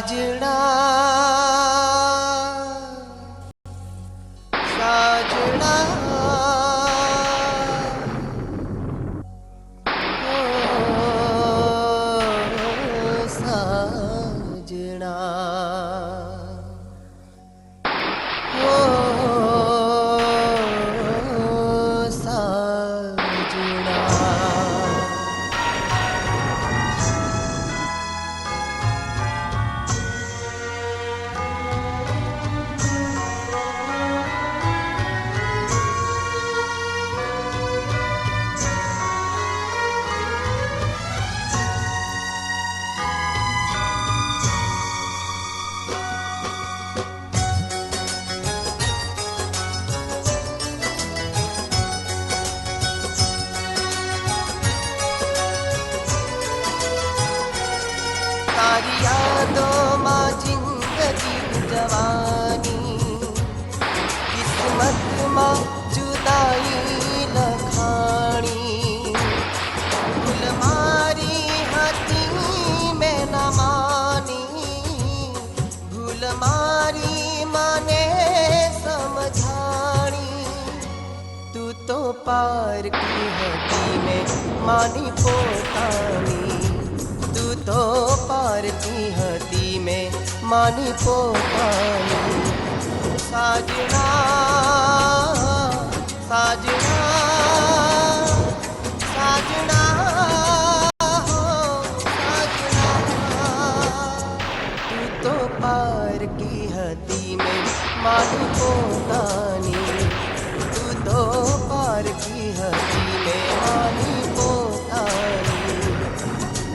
साजना साजना साजना तारी यादों मां जिंदगी जवानी किस्मत मां जुदाई लखाणी भूल मारी हती में न मानी भूल मारी माने समझाणी तू तो पार की हती में मानी पोतानी तो पार की हती में मानी पोतानी साजना साजना साजना हो साजना तू तो पार की हती में मानी पोतानी तू तो पार की हती में मानी पोतानी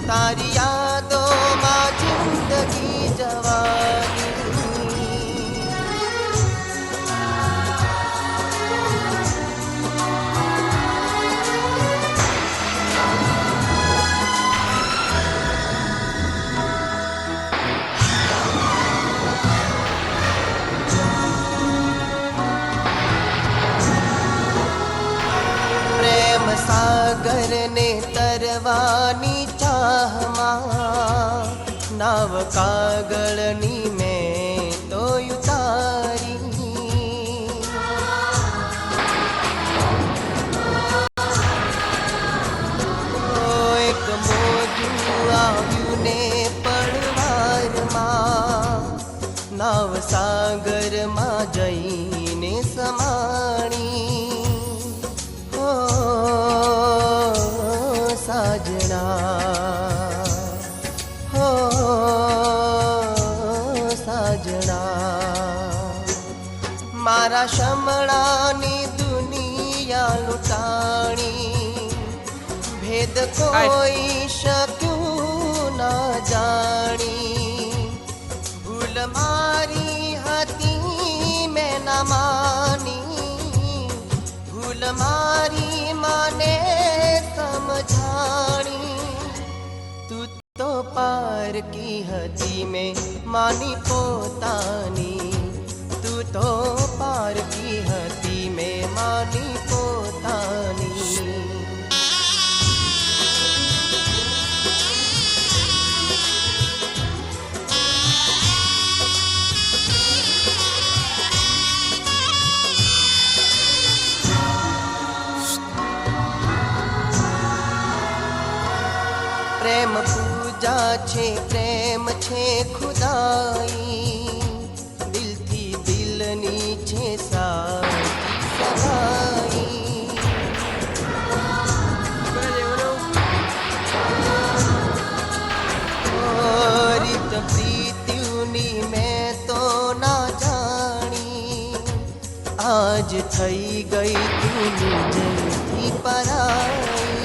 तारी यादों मां जिंदगी जवानी प्रेम सागर ने तरवानी नाव कागळनी में तो उतारी एक मोजू आव्यू ने पड़वार मां नाव सागर मां जईने समाणी हो साजना मारा शमणानी दुनिया लुटाणी भेद कोई शक्यूं ना जानी भूल मारी हती में न मानी भूल मारी माने समझाणी तू तो पार की हती में मानी पोतानी तू तो पार की हती में मानी पोतानी प्रेम पूजा छे प्रेम छे खुदाई दिल थी दिल नीचे साची सगाई રીત પ્રીત્યુની मैं तो ना जानी आज थई गई तू निजथी पराई